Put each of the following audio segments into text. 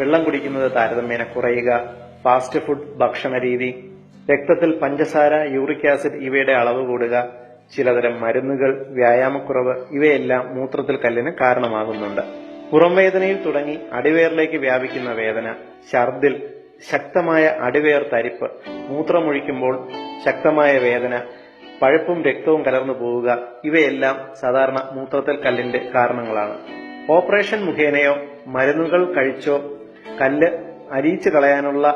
വെള്ളം കുടിക്കുന്നത് താരതമ്യേന കുറയുക, ഫാസ്റ്റ് ഫുഡ് ഭക്ഷണ രീതി, രക്തത്തിൽ പഞ്ചസാര, യൂറിക് ആസിഡ് ഇവയുടെ അളവ് കൂടുക, ചിലതരം മരുന്നുകൾ, വ്യായാമക്കുറവ് ഇവയെല്ലാം മൂത്രത്തിൽ കല്ലിന് കാരണമാകുന്നുണ്ട്. പുറംവേദനയിൽ തുടങ്ങി അടിവയറിലേക്ക് വ്യാപിക്കുന്ന വേദന, ഛർദിൽ, ശക്തമായ അടിവയർ തരിപ്പ്, മൂത്രമൊഴിക്കുമ്പോൾ ശക്തമായ വേദന, പഴുപ്പും രക്തവും കലർന്നു പോവുക ഇവയെല്ലാം സാധാരണ മൂത്രത്തിൽ കല്ലിന്റെ കാരണങ്ങളാണ്. ഓപ്പറേഷൻ മുഖേനയോ മരുന്നുകൾ കഴിച്ചോ കല്ല് അരിയിച്ചു കളയാനുള്ള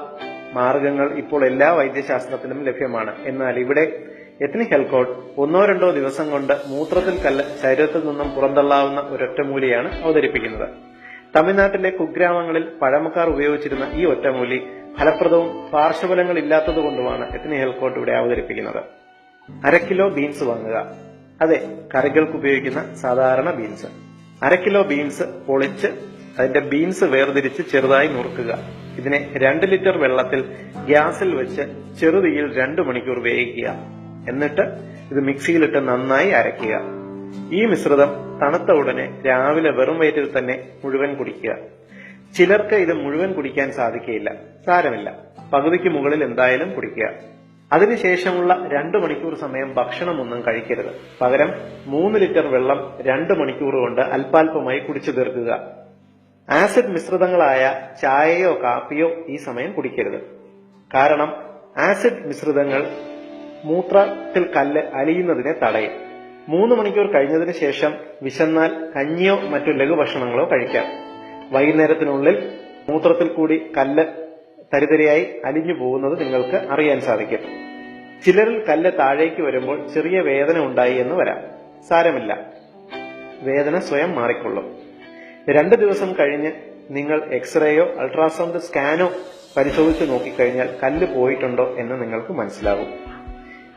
മാർഗങ്ങൾ ഇപ്പോൾ എല്ലാ വൈദ്യശാസ്ത്രത്തിലും ലഭ്യമാണ്. എന്നാൽ ഇവിടെ എത്നിക് ഹെൽത്ത് കോഡ് 1-2 ദിവസം കൊണ്ട് മൂത്രത്തിൽ കല്ല് ശരീരത്തിൽ നിന്നും പുറന്തള്ളാവുന്ന ഒരൊറ്റമൂലിയാണ് അവതരിപ്പിക്കുന്നത്. തമിഴ്നാട്ടിലെ കുഗ്രാമങ്ങളിൽ പഴമക്കാർ ഉപയോഗിച്ചിരുന്ന ഈ ഒറ്റമൂലി ഫലപ്രദവും പാർശ്വഫലങ്ങൾ ഇല്ലാത്തതുകൊണ്ടുമാണ് എത്നിക് ഹെൽത്ത് കോഡ് ഇവിടെ അവതരിപ്പിക്കുന്നത്. 1/2 കിലോ ബീൻസ് വാങ്ങുക. അതെ, കറികൾക്ക് ഉപയോഗിക്കുന്ന സാധാരണ ബീൻസ്. 1/2 കിലോ ബീൻസ് പൊളിച്ച് അതിന്റെ ബീൻസ് വേർതിരിച്ച് ചെറുതായി നുറുക്കുക. ഇതിനെ 2 ലിറ്റർ വെള്ളത്തിൽ ഗ്യാസിൽ വെച്ച് ചെറുതീയിൽ 2 മണിക്കൂർ വേവിക്കുക. എന്നിട്ട് ഇത് മിക്സിയിലിട്ട് നന്നായി അരയ്ക്കുക. ഈ മിശ്രിതം തണുത്ത ഉടനെ രാവിലെ വെറും വയറ്റിൽ തന്നെ മുഴുവൻ കുടിക്കുക. ചിലർക്ക് ഇത് മുഴുവൻ കുടിക്കാൻ സാധിക്കുകയില്ല. സാരമില്ല, പകുതിക്ക് മുകളിൽ എന്തായാലും കുടിക്കുക. അതിനുശേഷമുള്ള 2 മണിക്കൂർ സമയം ഭക്ഷണമൊന്നും കഴിക്കരുത്. പകരം 3 ലിറ്റർ വെള്ളം 2 മണിക്കൂർ കൊണ്ട് അല്പാൽപമായി കുടിച്ചു തീർക്കുക. ആസിഡ് മിശ്രിതങ്ങളായ ചായയോ കാപ്പിയോ ഈ സമയം കുടിക്കരുത്. കാരണം ആസിഡ് മിശ്രിതങ്ങൾ മൂത്രത്തിൽ കല്ല് അലിയുന്നതിനെ തടയും. 3 മണിക്കൂർ കഴിഞ്ഞതിന് ശേഷം വിശന്നാൽ കഞ്ഞിയോ മറ്റു ലഘുഭക്ഷണങ്ങളോ കഴിക്കാം. വൈകുന്നേരത്തിനുള്ളിൽ മൂത്രത്തിൽ കൂടി കല്ല് തരിതരിയായി അലിഞ്ഞു പോകുന്നത് നിങ്ങൾക്ക് അറിയാൻ സാധിക്കും. ചിലരിൽ കല്ല് താഴേക്ക് വരുമ്പോൾ ചെറിയ വേദന ഉണ്ടായി എന്ന് വരാം. സാരമില്ല, വേദന സ്വയം മാറിക്കൊള്ളും. 2 ദിവസം കഴിഞ്ഞ് നിങ്ങൾ എക്സ്റേയോ അൾട്രാസൗണ്ട് സ്കാനോ പരിശോധിച്ച് നോക്കിക്കഴിഞ്ഞാൽ കല്ല് പോയിട്ടുണ്ടോ എന്ന് നിങ്ങൾക്ക് മനസ്സിലാകും.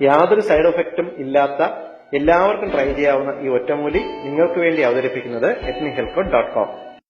യാതൊരു സൈഡ് എഫക്റ്റും ഇല്ലാത്ത എല്ലാവർക്കും ട്രൈ ചെയ്യാവുന്ന ഈ ഒറ്റമൂലി നിങ്ങൾക്ക് വേണ്ടി അവതരിപ്പിക്കുന്നത് ethnichealthcode.com.